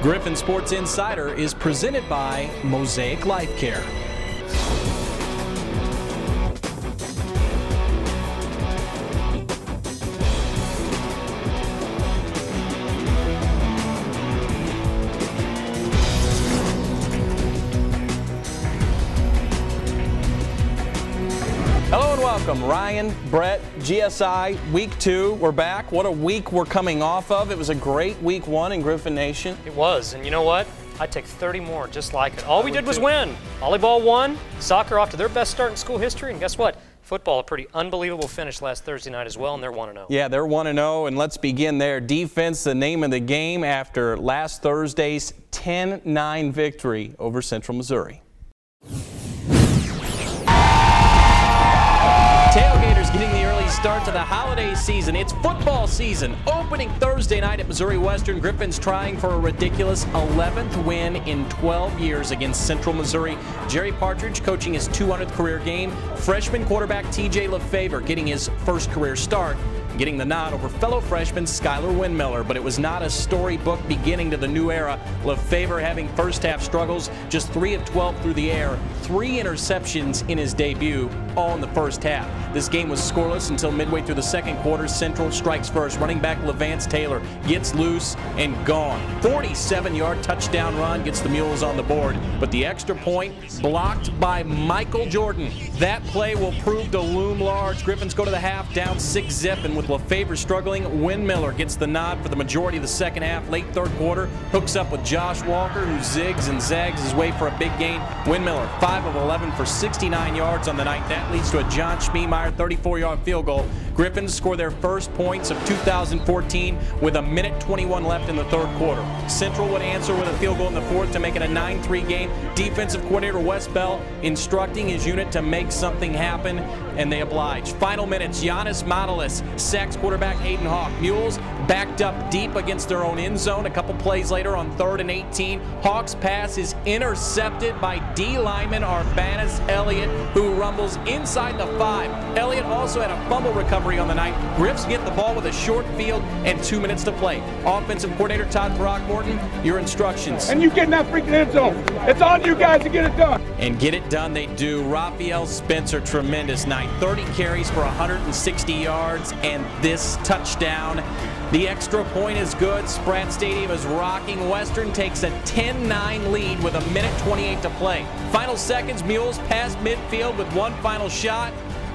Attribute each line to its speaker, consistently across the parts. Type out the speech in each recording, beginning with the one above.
Speaker 1: Griffon Sports Insider is presented by Mosaic Life Care. Hello and welcome. Ryan, Brett, GSI, week 2. We're back. What a week we're coming off of. It was a great week 1 in Griffon Nation.
Speaker 2: It was, and you know what? I'd take 30 more just like it. All we did was win. Volleyball won, soccer off to their best start in school history, and guess what? Football, a pretty unbelievable finish last Thursday night as well, and they're 1-0.
Speaker 1: Yeah, they're 1-0, and let's begin there. Defense, the name of the game after last Thursday's 10-9 victory over Central Missouri. Tailgaters getting the early start to the holiday season. It's football season. Opening Thursday night at Missouri Western, Griffon's trying for a ridiculous 11th win in 12 years against Central Missouri. Jerry Partridge coaching his 200th career game. Freshman quarterback TJ LeFevre getting his first career start, getting the nod over fellow freshman Skylar Windmiller. But it was not a storybook beginning to the new era. LeFevre having first half struggles, just 3 of 12 through the air, 3 interceptions in his debut, all in the first half. This game was scoreless until midway through the second quarter. Central strikes first. Running back Levance Taylor gets loose and gone. 47-yard touchdown run gets the Mules on the board, but the extra point blocked by Michael Jordan. That play will prove to loom large. Griffons go to the half down 6-zip, and with LeFevre struggling, Windmiller gets the nod for the majority of the second half. Late third quarter, hooks up with Josh Walker, who zigs and zags his way for a big gain. Windmiller 5 of 11 for 69 yards on the night. That leads to a John Schmiemeyer 34-yard field goal. Griffons score their first points of 2014 with a minute 21 left in the third quarter. Central would answer with a field goal in the fourth to make it a 9-3 game. Defensive coordinator Wes Bell instructing his unit to make something happen, and they oblige. Final minutes, Giannis Modelis sacks quarterback Hayden Hawk. Mules backed up deep against their own end zone. A couple plays later on 3rd and 18, Hawk's pass is intercepted by D lineman Arbanis Elliott, who rumbles inside the 5. Elliott also had a fumble recovery on the night. Griffs get the ball with a short field and 2 minutes to play. Offensive coordinator Todd Throckmorton, your instructions.
Speaker 3: And you get in that freaking end zone. It's on you guys to get it done.
Speaker 1: And get it done they do. Raphael Spencer, tremendous night. 30 carries for 160 yards and this touchdown. The extra point is good. Spratt Stadium is rocking. Western takes a 10-9 lead with a minute 28 to play. Final seconds, Mules past midfield with one final shot,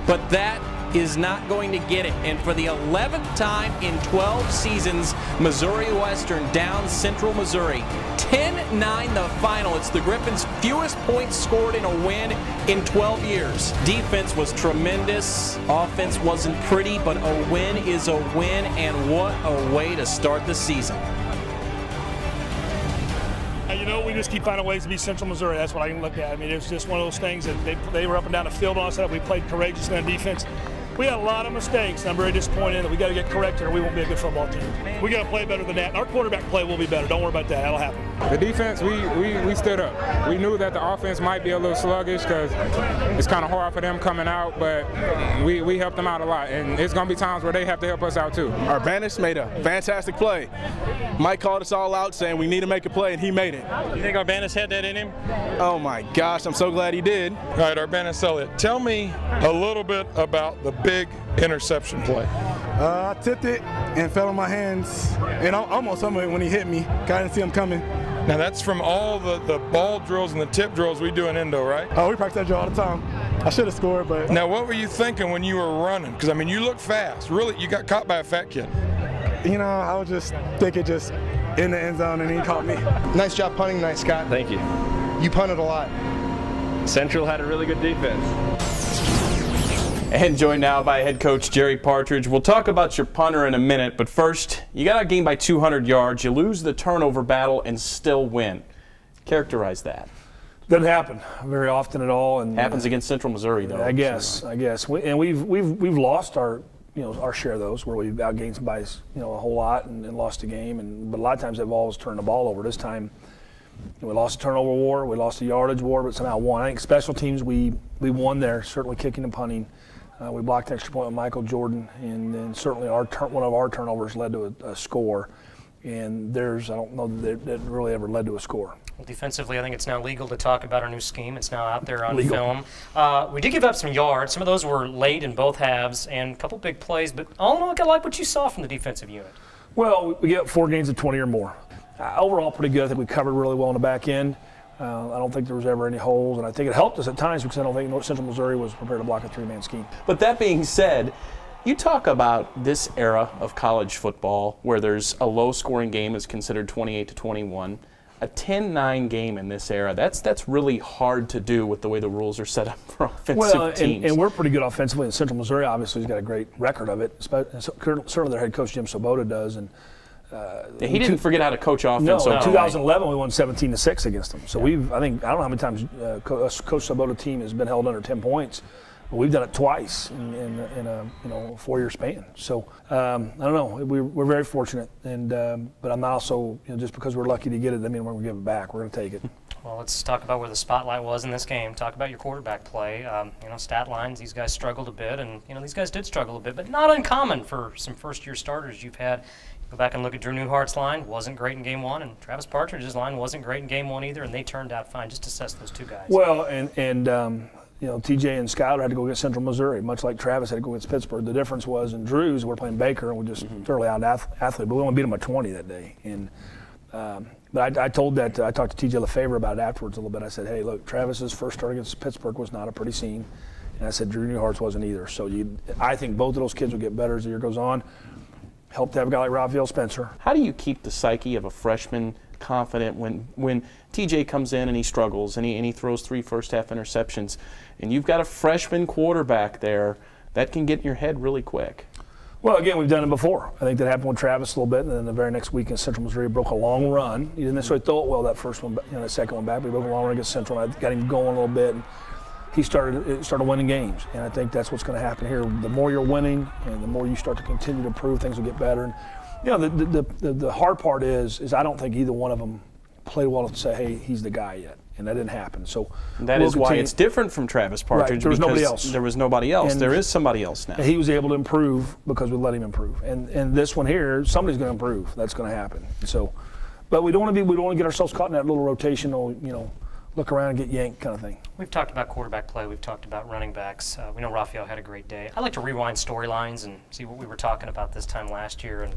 Speaker 1: but that is not going to get it. And for the 11th time in 12 seasons, Missouri Western down Central Missouri. 10-9 the final. It's the Griffons' fewest points scored in a win in 12 years. Defense was tremendous. Offense wasn't pretty, but a win is a win, and what a way to start the season.
Speaker 3: You know, we just keep finding ways to beat Central Missouri. That's what I can look at. I mean, it's just one of those things that they were up and down the field on us. We played courageously on defense. We had a lot of mistakes, and I'm very disappointed in it. We got to get corrected or we won't be a good football team. We got to play better than that. Our quarterback play will be better. Don't worry about that. That'll happen.
Speaker 4: The defense, we stood up. We knew that the offense might be a little sluggish because it's kind of hard for them coming out, but we helped them out a lot. And it's going to be times where they have to help us out too.
Speaker 5: Arbanis made a fantastic play. Mike called us all out saying we need to make a play, and he made it.
Speaker 6: You think Arbanis had that in him?
Speaker 5: Oh my gosh, I'm so glad he did.
Speaker 6: All right, Arbanis Elliott, tell me a little bit about the big interception play.
Speaker 5: I tipped it and fell on my hands, and I almost hit me when he hit me. I didn't see him coming.
Speaker 6: Now that's from all the ball drills and the tip drills we do in Indo, right?
Speaker 5: Oh, we practice that drill all the time. I should have scored, but.
Speaker 6: Now what were you thinking when you were running? Because I mean, you look fast. Really, you got caught by a fat kid.
Speaker 5: You know, I was just thinking just in the end zone, and he caught me.
Speaker 7: Nice job punting tonight, Scott.
Speaker 8: Thank you.
Speaker 7: You punted a lot.
Speaker 8: Central had a really good defense.
Speaker 1: And joined now by head coach Jerry Partridge. We'll talk about your punter in a minute, but first, you got outgained by 200 yards. You lose the turnover battle and still win. Characterize that.
Speaker 3: Doesn't happen very often at all. And
Speaker 1: happens against Central Missouri, though.
Speaker 3: I guess. And we've lost our share of those where we've outgained somebody a whole lot and lost a game. But a lot of times they've always turned the ball over. This time we lost a turnover war, we lost a yardage war, but somehow won. I think special teams we won there, certainly kicking and punting. We blocked an extra point with Michael Jordan, and then certainly one of our turnovers led to a score. And I don't know that it really ever led to a score.
Speaker 2: Well, defensively, I think it's now legal to talk about our new scheme. It's now out there on
Speaker 3: Legal.
Speaker 2: film. We did give up some yards. Some of those were late in both halves and a couple big plays. But all in all, I like what you saw from the defensive unit.
Speaker 3: Well, we get 4 gains of 20 or more. Overall, pretty good. I think we covered really well on the back end. I don't think there was ever any holes, and I think it helped us at times because I don't think Central Missouri was prepared to block a 3-man scheme.
Speaker 1: But that being said, you talk about this era of college football where there's a low-scoring game is considered 28-21. A 10-9 game in this era, that's really hard to do with the way the rules are set up for offensive teams.
Speaker 3: And we're pretty good offensively, and Central Missouri obviously has got a great record of it. Certainly their head coach, Jim Swoboda, does. And
Speaker 1: he didn't forget how to coach offense.
Speaker 3: No, in 2011 we won 17-6 against them. So I don't know how many times Coach Swoboda team has been held under 10 points. But we've done it twice in a 4-year span. So I don't know. We're very fortunate, but I'm also just because we're lucky to get it, I mean we're going to give it back. We're going to take it.
Speaker 2: Well, let's talk about where the spotlight was in this game. Talk about your quarterback play. Stat lines, these guys struggled a bit, and these guys did struggle a bit, but not uncommon for some first-year starters you've had. Go back and look at Drew Newhart's line. Wasn't great in game 1, and Travis Partridge's line wasn't great in game 1 either, and they turned out fine. Just assess those two guys.
Speaker 3: Well, TJ and Skyler had to go against Central Missouri, much like Travis had to go against Pittsburgh. The difference was in Drew's, we're playing Baker, and we just thoroughly out-athlete, but we only beat them by 20 that day. And but I talked to TJ Lefevre about it afterwards a little bit. I said, hey, look, Travis's first start against Pittsburgh was not a pretty scene, and I said Drew Newhart's wasn't either. So I think both of those kids will get better as the year goes on. Help to have a guy like Raphael Spencer.
Speaker 1: How do you keep the psyche of a freshman confident when TJ comes in and he struggles and he throws 3 first-half interceptions, and you've got a freshman quarterback there that can get in your head really quick?
Speaker 3: Well, again, we've done it before. I think that happened with Travis a little bit, and then the very next week in Central Missouri, broke a long run. He didn't necessarily throw it well that first one, the second one back, but he broke a long run against Central, and I got him going a little bit. And he started winning games, and I think that's what's going to happen here. The more you're winning, and the more you start to continue to improve, things will get better. And the hard part is I don't think either one of them played well to say, hey, he's the guy yet, and that didn't happen. So
Speaker 1: that is why it's different from Travis Partridge.
Speaker 3: Right, there was nobody else.
Speaker 1: There was nobody else.
Speaker 3: And
Speaker 1: there is somebody else now.
Speaker 3: He was able to improve because we let him improve. And this one here, somebody's going to improve. That's going to happen. So, but we don't want to get ourselves caught in that little rotational, look around and get yanked kind of thing.
Speaker 2: We've talked about quarterback play. We've talked about running backs. We know Raphael had a great day. I like to rewind storylines and see what we were talking about this time last year. And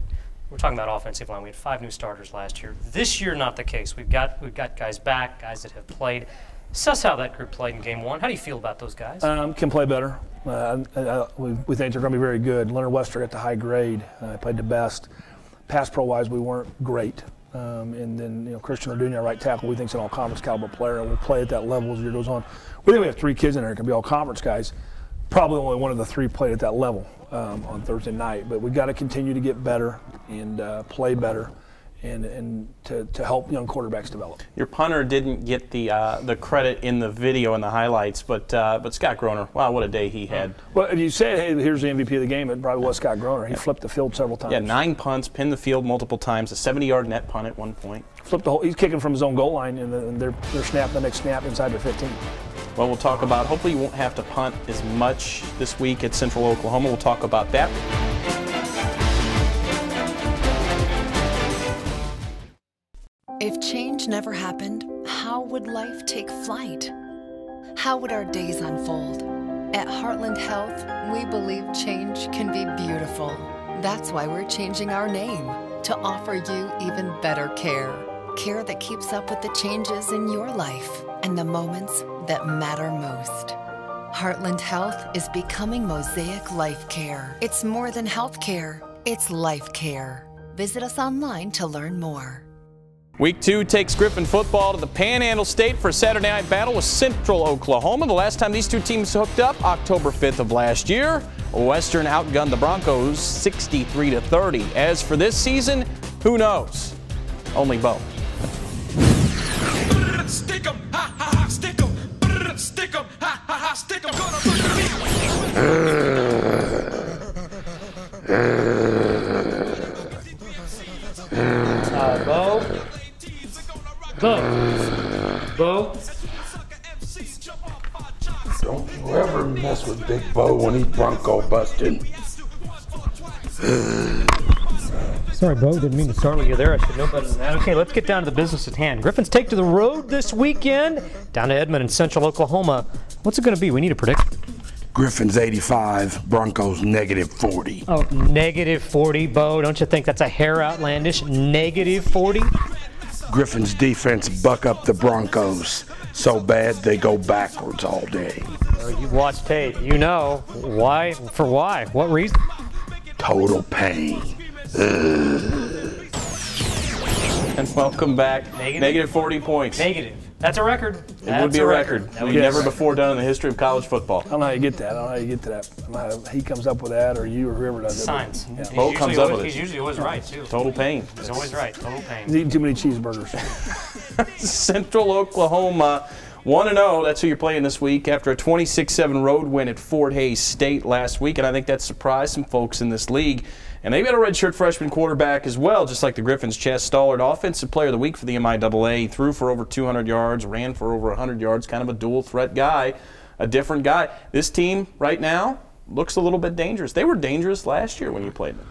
Speaker 2: we're talking about offensive line. We had 5 new starters last year. This year, not the case. We've got guys back, guys that have played. Suss how that group played in game 1. How do you feel about those guys?
Speaker 3: Can play better. We think they're going to be very good. Leonard Wester got the high grade. Played the best. Pass pro-wise, we weren't great. And then Christian Orduña, right tackle, we think is an all-conference caliber player, and will play at that level as the year goes on. We think we have 3 kids in there that can be all-conference guys. Probably only one of the 3 played at that level on Thursday night. But we've got to continue to get better and play better and to help young quarterbacks develop.
Speaker 1: Your punter didn't get the credit in the video and the highlights, but Scott Groner, wow, what a day he had.
Speaker 3: Well, if you said, hey, here's the MVP of the game, it probably was Scott Groner. He flipped the field several times.
Speaker 1: Yeah, 9 punts, pinned the field multiple times, a 70-yard net punt at one point.
Speaker 3: Flipped the whole. He's kicking from his own goal line, and they're snap the next snap inside their 15.
Speaker 1: Well, we'll talk about, hopefully you won't have to punt as much this week at Central Oklahoma. We'll talk about that.
Speaker 9: If change never happened, how would life take flight? How would our days unfold? At Heartland Health, we believe change can be beautiful. That's why we're changing our name to offer you even better care. Care that keeps up with the changes in your life and the moments that matter most. Heartland Health is becoming Mosaic Life Care. It's more than health care, it's life care. Visit us online to learn more.
Speaker 1: Week 2 takes Griffon football to the Panhandle State for a Saturday night battle with Central Oklahoma. The last time these two teams hooked up, October 5th of last year. Western outgunned the Broncos 63-30. As for this season, who knows? Only Bo.
Speaker 10: Stick 'em, ha ha ha, stick 'em. Stick 'em, ha ha ha, stick 'em.
Speaker 2: Bo.
Speaker 11: Don't you ever mess with Big Bo when he's Bronco busting.
Speaker 2: Sorry, Bo, didn't mean to startle you there. I should know better than that. Okay, let's get down to the business at hand. Griffins take to the road this weekend, down to Edmond in central Oklahoma. What's it going to be? We need a prediction.
Speaker 11: Griffins 85, Broncos -40.
Speaker 2: Oh, -40, Bo. Don't you think that's a hair outlandish? -40?
Speaker 11: Griffins defense buck up the Broncos so bad they go backwards all day.
Speaker 2: You watch tape. You know. Why? For why? What reason?
Speaker 11: Total pain.
Speaker 1: And welcome back.
Speaker 2: Negative?
Speaker 1: -40 points.
Speaker 2: Negative. That's a record.
Speaker 1: It would be a record. We've never before done in the history of college football.
Speaker 3: I don't know how you get that. I don't know how you get to that. I don't know how he comes up with that, or you, or whoever does it.
Speaker 2: Science.
Speaker 3: Yeah.
Speaker 1: Bo comes up with it.
Speaker 2: He's usually always right, too.
Speaker 1: Total pain.
Speaker 2: He's always right. Total pain.
Speaker 3: He's eating too many cheeseburgers.
Speaker 1: Central Oklahoma 1-0. That's who you're playing this week after a 26-7 road win at Fort Hays State last week, and I think that surprised some folks in this league. And they've got a redshirt freshman quarterback as well, just like the Griffins. Chess Stallard, Offensive Player of the Week for the MIAA. He threw for over 200 yards, ran for over 100 yards, kind of a dual-threat guy, a different guy. This team right now looks a little bit dangerous. They were dangerous last year when you played them.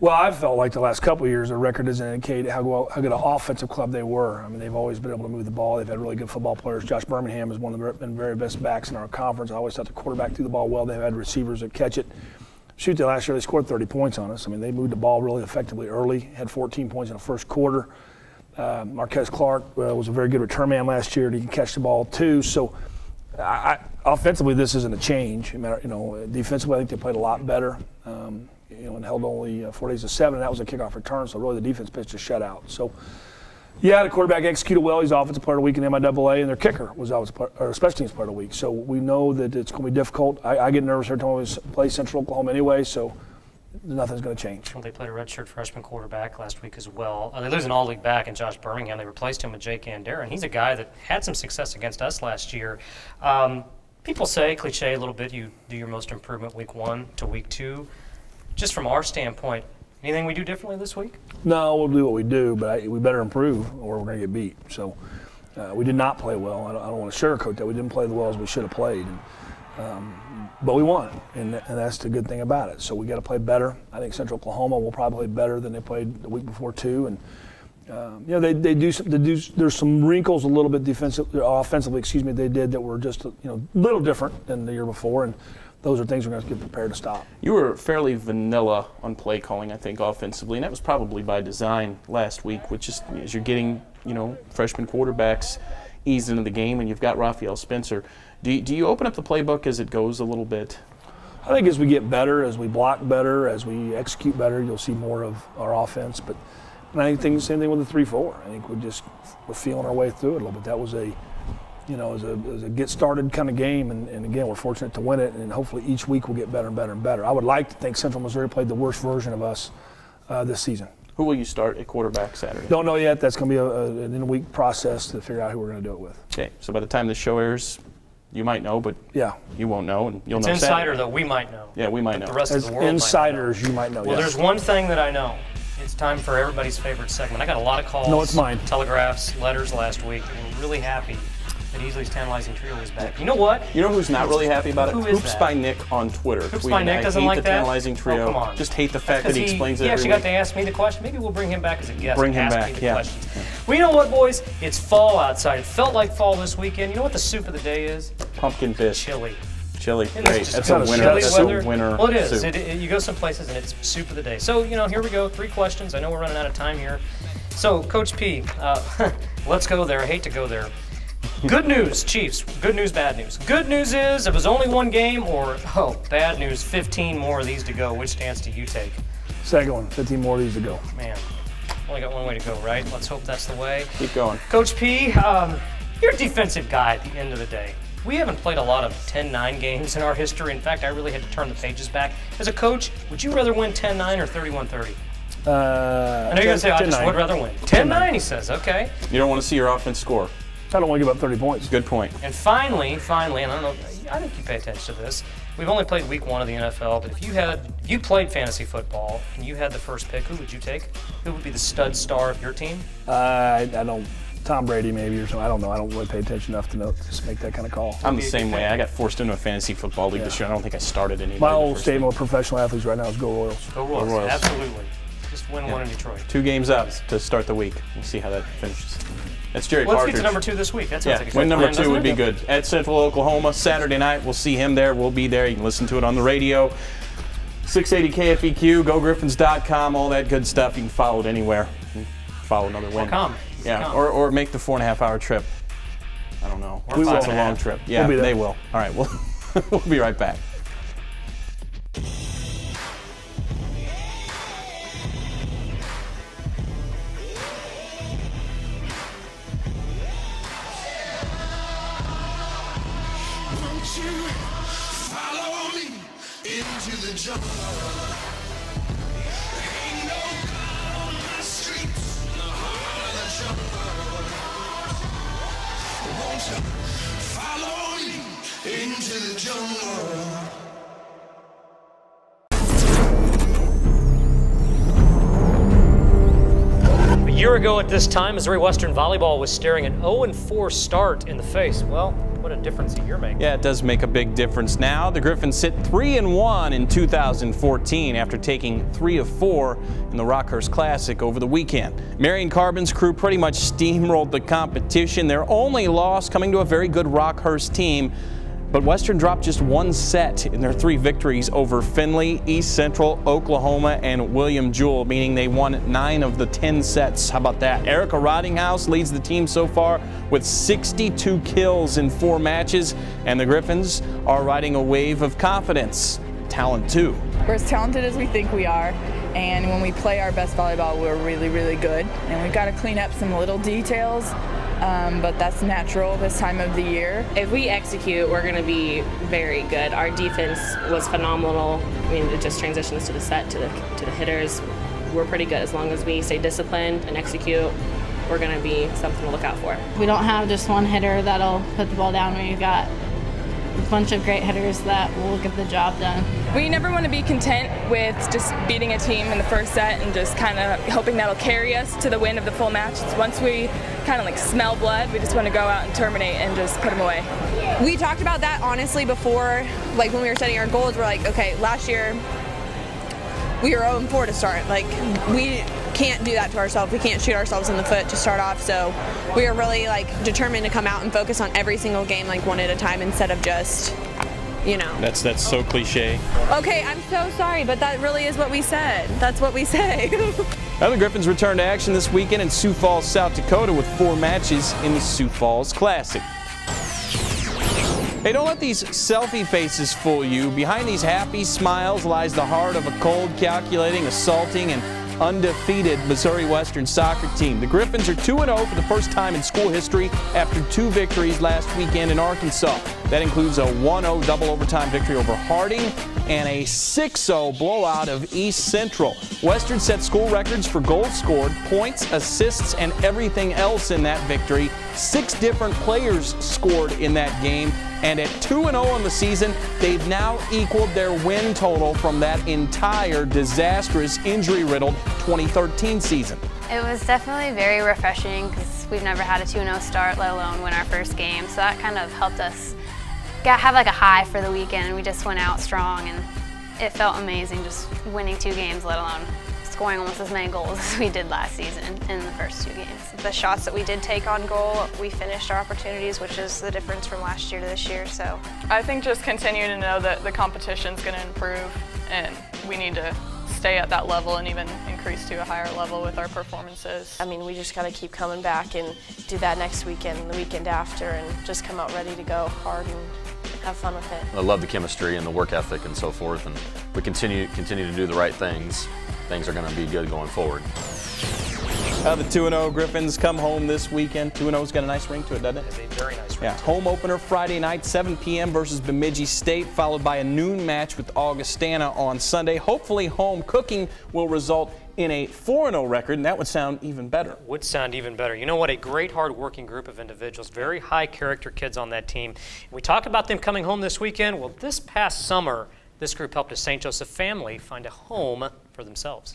Speaker 3: Well, I felt like the last couple of years, the record doesn't indicate how good an offensive club they were. I mean, they've always been able to move the ball. They've had really good football players. Josh Birmingham is one of the very best backs in our conference. I always thought the quarterback threw the ball well. They've had receivers that catch it. Shoot, last year they scored 30 points on us. I mean, they moved the ball really effectively early, had 14 points in the first quarter. Marquez Clark was a very good return man last year. He can catch the ball too. So, offensively, this isn't a change. Defensively, I think they played a lot better. And held only 4 days to 7, and that was a kickoff return. So really, the defense pitched a shutout. So, yeah, the quarterback executed well. He's offensive player of the week in MIAA, and their kicker was special teams player of the week. So we know that it's going to be difficult. I get nervous every time we play Central Oklahoma anyway. So nothing's going to change.
Speaker 2: Well, they played a redshirt freshman quarterback last week as well. They lose an all-league back in Josh Birmingham. They replaced him with Jake Andera, and he's a guy that had some success against us last year. People say, cliche a little bit, you do your most improvement week 1 to week 2. Just from our standpoint, anything we do differently this week?
Speaker 3: No, we'll do what we do, but we better improve or we're going to get beat. So we did not play well. I don't want to sugarcoat that. We didn't play as well as we should have played. But we won, and that's the good thing about it. So we got to play better. I think Central Oklahoma will probably play better than they played the week before too. And there's some wrinkles a little bit offensively. They did that were just a little different than the year before, and those are things we're going to get prepared to stop.
Speaker 1: You were fairly vanilla on play calling, I think, offensively, and that was probably by design last week, which is as you're getting, freshman quarterbacks eased into the game, and you've got Raphael Spencer. Do you open up the playbook as it goes a little bit?
Speaker 3: I think as we get better, as we block better, as we execute better, you'll see more of our offense. But I think the same thing with the 3-4. I think we're feeling our way through it a little bit. That was a get started kind of game, and again, we're fortunate to win it, and hopefully each week we'll get better and better and better. I would like to think Central Missouri played the worst version of us this season.
Speaker 1: Who will you start at quarterback Saturday?
Speaker 3: Don't know yet. That's going to be an in-a-week process to figure out who we're going to do it with.
Speaker 1: Okay, so by the time this show airs, you might know, but you won't know, and you'll know
Speaker 2: It's insider,
Speaker 1: Saturday.
Speaker 2: though. We might know.
Speaker 1: Yeah, we might know.
Speaker 2: The rest of the world
Speaker 3: insiders,
Speaker 2: might know.
Speaker 3: you might know.
Speaker 2: Well, there's one thing that I know. It's time for everybody's favorite segment. I got a lot of calls.
Speaker 3: No, it's mine.
Speaker 2: Telegraphs, letters last week. We're really happy that Easley's Tantalizing Trio is back. You know what?
Speaker 1: You know who's not really happy about it?
Speaker 2: Who is
Speaker 1: Hoops
Speaker 2: that?
Speaker 1: by Nick on Twitter.
Speaker 2: Hoops by Nick doesn't like that?
Speaker 1: I hate the Tantalizing Trio.
Speaker 2: Oh, come on.
Speaker 1: Just hate the fact that he explains it
Speaker 2: He
Speaker 1: every
Speaker 2: actually
Speaker 1: week.
Speaker 2: got to ask me the question. Maybe we'll bring him back as a guest.
Speaker 1: Bring him
Speaker 2: ask
Speaker 1: back,
Speaker 2: me the
Speaker 1: yeah.
Speaker 2: questions. Well, you know what, boys? It's fall outside. It felt like fall this weekend. You know what the soup of the day is?
Speaker 1: Pumpkin fish.
Speaker 2: Chili.
Speaker 1: Chili.
Speaker 2: Isn't
Speaker 1: Great.
Speaker 2: this
Speaker 1: That's
Speaker 2: just
Speaker 1: a winner.
Speaker 2: chilly
Speaker 1: That's a
Speaker 2: weather?
Speaker 1: winner.
Speaker 2: Well, it is.
Speaker 1: Soup.
Speaker 2: You go some places and it's soup of the day. So, here we go. 3 questions. I know we're running out of time here. So, Coach P, let's go there. I hate to go there. Good news, Chiefs. Good news, bad news. Good news is it was only 1 game, or, bad news, 15 more of these to go. Which stance do you take?
Speaker 3: Second one, 15 more of these to go.
Speaker 2: Man, only got one way to go, right? Let's hope that's the way.
Speaker 1: Keep going.
Speaker 2: Coach P, you're a defensive guy at the end of the day. We haven't played a lot of 10-9 games in our history. In fact, I really had to turn the pages back. As a coach, would you rather win 10-9 or 31-30? I know you're going to say, I just would rather win. 10-9, he says, okay.
Speaker 1: You don't want to see your offense score.
Speaker 3: I don't want to give up 30 points.
Speaker 1: Good point.
Speaker 2: And finally, and I don't know, I think you pay attention to this. We've only played week 1 of the NFL, but if you played fantasy football and you had the first pick, who would you take? Who would be the stud star of your team?
Speaker 3: I don't. Tom Brady maybe or something. I don't know. I don't really pay attention enough to make that kind of call.
Speaker 1: I'm the same way. I got forced into a fantasy football league this year. I don't think I started anybody.
Speaker 3: My whole statement with professional athletes right now is go Royals.
Speaker 2: Go Royals. Absolutely. Just win one in Detroit.
Speaker 1: 2 games up to start the week. We'll see how that finishes. That's Jerry
Speaker 2: Let's
Speaker 1: Partridge.
Speaker 2: get to number 2 this week. That sounds like a
Speaker 1: win
Speaker 2: good
Speaker 1: number
Speaker 2: plan,
Speaker 1: 2 would be
Speaker 2: doesn't it?
Speaker 1: good. At Central Oklahoma, Saturday night. We'll see him there. We'll be there. You can listen to it on the radio. 680 KFEQ, GoGriffins.com, all that good stuff. You can follow it anywhere. Follow another win. Yeah, or make the 4.5-hour trip. I don't know. It's a long trip. Yeah, they will. All right, we'll be right back.
Speaker 10: Follow me into the jungle. Ain't no God on my streets in the heart of the jungle. Won't you follow me into the jungle?
Speaker 2: A year ago at this time, Missouri Western Volleyball was staring an 0-4 start in the face. Well, what a difference a year makes.
Speaker 1: Yeah, it does make a big difference now. The Griffins sit 3-1 in 2014 after taking 3 of 4 in the Rockhurst Classic over the weekend. Marion Carbon's crew pretty much steamrolled the competition. Their only loss coming to a very good Rockhurst team. But Western dropped just 1 set in their 3 victories over Findlay, East Central, Oklahoma, and William Jewell, meaning they won 9 of the 10 sets. How about that? Erica Rottinghouse leads the team so far with 62 kills in 4 matches, and the Griffins are riding a wave of confidence. Talent, too.
Speaker 12: We're as talented as we think we are, and when we play our best volleyball, we're really, really good. And we've got to clean up some little details. But that's natural this time of the year.
Speaker 13: If we execute, we're going to be very good. Our defense was phenomenal. I mean, it just transitions to the set, to the hitters. We're pretty good as long as we stay disciplined and execute. We're going to be something to look out for.
Speaker 14: We don't have just one hitter that'll put the ball down. We've got a bunch of great hitters that will get the job done.
Speaker 12: We never want to be content with just beating a team in the first set and just kind of hoping that'll carry us to the win of the full match. It's once we kind of like smell blood, we just want to go out and terminate and just put them away.
Speaker 15: We talked about that honestly before, like when we were setting our goals. We're like, okay, last year we were 0-4 to start. Like, we can't do that to ourselves. We can't shoot ourselves in the foot to start off. So we are really like determined to come out and focus on every single game like one at a time instead of just, you know.
Speaker 1: That's so cliche.
Speaker 15: Okay, I'm so sorry, but that really is what we said. That's what we say.
Speaker 1: Now the Griffins return to action this weekend in Sioux Falls, South Dakota with 4 matches in the Sioux Falls Classic. Hey, don't let these selfie faces fool you. Behind these happy smiles lies the heart of a cold, calculating, assaulting, and undefeated Missouri Western soccer team. The Griffins are 2-0 for the first time in school history after 2 victories last weekend in Arkansas. That includes a 1-0 double overtime victory over Harding and a 6-0 blowout of East Central. Western set school records for goals scored, points, assists, and everything else in that victory. 6 different players scored in that game, and at 2-0 on the season, they've now equaled their win total from that entire disastrous, injury-riddled 2013 season.
Speaker 16: It was definitely very refreshing because we've never had a 2-0 start, let alone win our first game. So that kind of helped us have like a high for the weekend. We just went out strong, and it felt amazing just winning 2 games, let alone scoring almost as many goals as we did last season in the first 2 games.
Speaker 17: The shots that we did take on goal, we finished our opportunities, which is the difference from last year to this year. So
Speaker 12: I think just continue to know that the competition's going to improve, and we need to stay at that level and even increase to a higher level with our performances.
Speaker 17: I mean, we just got to keep coming back and do that next weekend and the weekend after, and just come out ready to go hard and have fun with it.
Speaker 18: I love the chemistry and the work ethic and so forth, and if we continue to do the right things, things are going to be good going forward.
Speaker 1: The 2-0 Griffins come home this weekend. 2-0's got a nice ring to it, doesn't it?
Speaker 2: It's a very nice ring.
Speaker 1: Yeah, home opener Friday night, 7 p.m. versus Bemidji State, followed by a noon match with Augustana on Sunday. Hopefully home cooking will result in a 4-0 record, and that would sound even better.
Speaker 2: Would sound even better. You know what? A great, hard-working group of individuals, very high-character kids on that team. We talk about them coming home this weekend. Well, this past summer, this group helped a St. Joseph family find a home for themselves.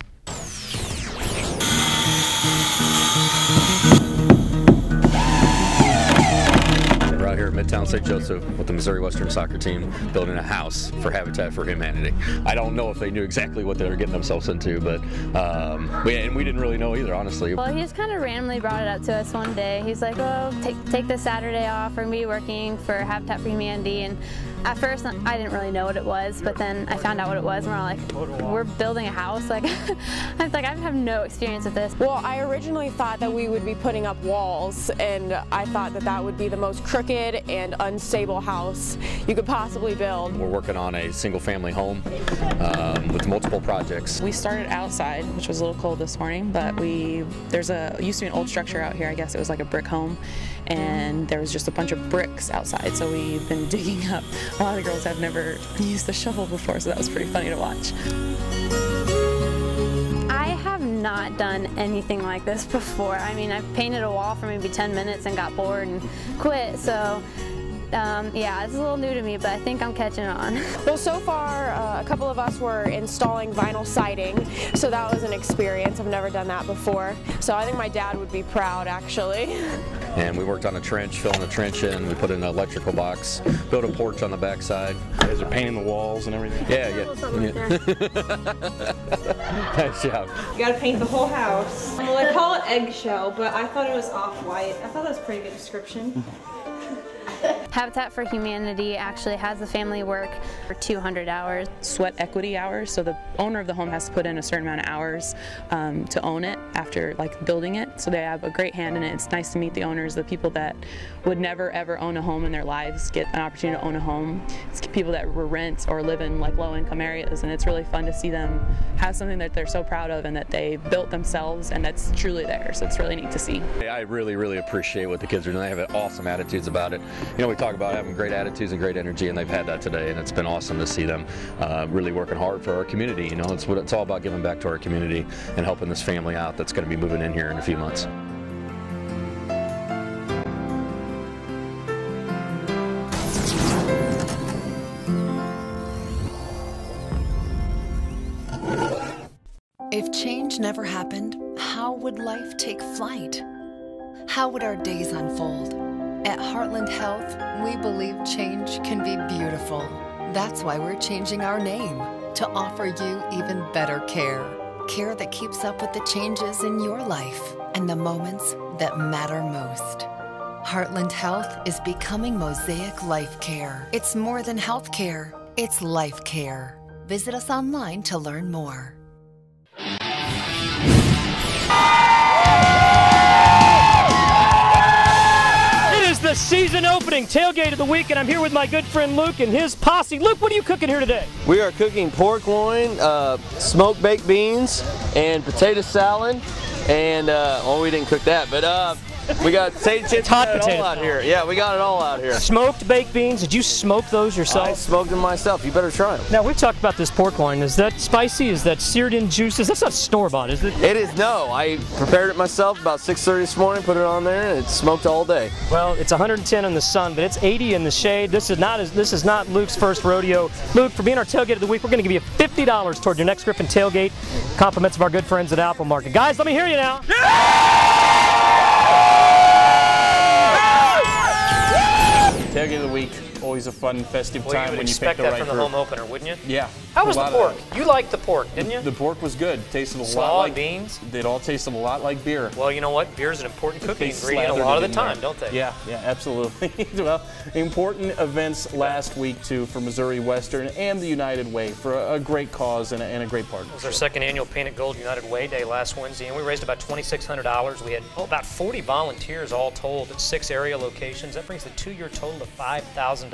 Speaker 19: We're out here at Midtown
Speaker 18: St. Joseph with the Missouri Western soccer team building a house for Habitat for Humanity. I don't know if they knew exactly what they were getting themselves into, but we didn't really know either, honestly.
Speaker 16: Well, he just kind of randomly brought it up to us one day. He's like, "Oh, take this Saturday off. We're gonna be working for Habitat for Humanity." And at first, I didn't really know what it was, but then I found out what it was, and we're like, "We're building a house." Like, I was like, I have no experience with this.
Speaker 17: Well, I originally thought that we would be putting up walls, and I thought that that would be the most crooked and unstable house you could possibly build.
Speaker 18: We're working on a single-family home with multiple projects.
Speaker 19: We started outside, which was a little cold this morning, but used to be an old structure out here. I guess it was like a brick home, and there was just a bunch of bricks outside, so we've been digging up. A lot of girls have never used the shovel before, so that was pretty funny to watch.
Speaker 16: I have not done anything like this before. I mean, I've painted a wall for maybe 10 minutes and got bored and quit, so yeah, it's a little new to me, but I think I'm catching on.
Speaker 17: Well, so far, a couple of us were installing vinyl siding, so that was an experience. I've never done that before, so I think my dad would be proud, actually.
Speaker 18: And we worked on a trench, filling the trench in, we put in an electrical box, built a porch on the backside.
Speaker 3: You guys are painting the walls and everything?
Speaker 18: Yeah. Nice job.
Speaker 20: You gotta paint the whole house. Well, they call it eggshell, but I thought it was off-white. I thought that was a pretty good description.
Speaker 16: Habitat for Humanity actually has the family work for 200 hours.
Speaker 19: Sweat equity hours, so the owner of the home has to put in a certain amount of hours to own it after building it, so they have a great hand in it. It's nice to meet the owners, the people that would never ever own a home in their lives get an opportunity to own a home. It's people that rent or live in low-income areas, and it's really fun to see them have something that they're so proud of and that they built themselves and that's truly theirs. So it's really neat to see.
Speaker 18: I really appreciate what the kids are doing. They have awesome attitudes about it. You know, we talk about having great attitudes and great energy, and they've had that today, and it's been awesome to see them really working hard for our community. You know, it's what it's all about, giving back to our community and helping this family out that's going to be moving in here in a few months.
Speaker 9: If change never happened, how would life take flight? How would our days unfold? At Heartland Health, we believe change can be beautiful. That's why we're changing our name to offer you even better care. Care that keeps up with the changes in your life and the moments that matter most. Heartland Health is becoming Mosaic Life Care. It's more than health care, it's life care. Visit us online to learn more.
Speaker 21: The season opening tailgate of the week, and I'm here with my good friend Luke and his posse. Luke, what are you cooking here today?
Speaker 22: We are cooking pork loin, smoked baked beans, and potato salad. And well, we didn't cook that, but we got potato chips.
Speaker 21: Hot
Speaker 22: all
Speaker 21: potato
Speaker 22: out here. Yeah, we got it all out here.
Speaker 21: Smoked baked beans. Did you smoke those yourself?
Speaker 22: I smoked them myself. You better try them.
Speaker 21: Now we've talked about this pork loin. Is that spicy? Is that seared in juices? That's not store-bought, is it?
Speaker 22: It is. No, I prepared it myself about 6:30 this morning. Put it on there, and it's smoked all day.
Speaker 21: Well, it's 110 in the sun, but it's 80 in the shade. This is not Luke's first rodeo. Luke, for being our tailgate of the week, we're going to give you $50 toward your next Griffon tailgate. Compliments of our good friends at Apple Market. Guys, let me hear you now.
Speaker 1: Tailgate of the week, always a fun, festive time
Speaker 2: you would
Speaker 1: when you
Speaker 2: expect
Speaker 1: pick the
Speaker 2: that
Speaker 1: right
Speaker 2: from the
Speaker 1: group.
Speaker 2: home opener, wouldn't you?
Speaker 1: Yeah.
Speaker 2: How was the pork? You liked the pork, didn't you?
Speaker 1: The pork was good. Tasted a
Speaker 2: Slaw
Speaker 1: lot like
Speaker 2: beans.
Speaker 1: It all tasted a lot like beer.
Speaker 2: Well, you know what? Beer is an important cooking
Speaker 1: They
Speaker 2: ingredient a
Speaker 1: slathered
Speaker 2: lot of
Speaker 1: it
Speaker 2: the
Speaker 1: in
Speaker 2: time,
Speaker 1: there.
Speaker 2: don't they?
Speaker 1: Yeah, absolutely. Well, important events last week, too, for Missouri Western and the United Way for a great cause and a great partnership.
Speaker 2: It was our second annual Painted Gold United Way Day last Wednesday, and we raised about $2,600. We had about 40 volunteers all told at 6 area locations. That brings the 2-year total to $5,000.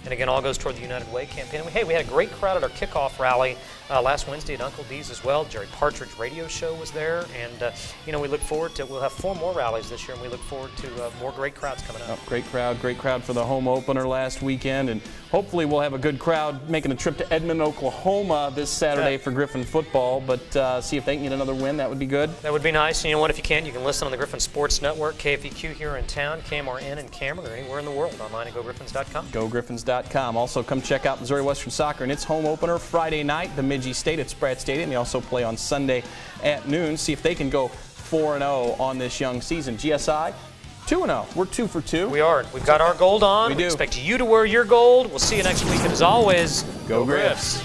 Speaker 2: And again, all goes toward the United Way campaign. And we had a great crowd at our kickoff rally last Wednesday at Uncle D's as well. Jerry Partridge radio show was there, and we look forward to. We'll have 4 more rallies this year, and we look forward to more great crowds coming up.
Speaker 1: Great crowd for the home opener last weekend, and hopefully we'll have a good crowd making a trip to Edmond, Oklahoma this Saturday for Griffon football. But see if they can get another win. That would be good.
Speaker 2: That would be nice. And you know what? If you can listen on the Griffon Sports Network, KFEQ here in town, KMRN in Cameron, or anywhere in the world. Online at GoGriffons.com.
Speaker 1: GoGriffons.com. Also, come check out Missouri Western Soccer and its home opener Friday night, Bemidji State at Spratt Stadium. They also play on Sunday at noon. See if they can go 4-0 on this young season. GSI 2-0. We're 2 for 2.
Speaker 2: We are. We've got our gold on.
Speaker 1: We do.
Speaker 2: Expect you to wear your gold. We'll see you next week. And as always,
Speaker 1: Go Griffs.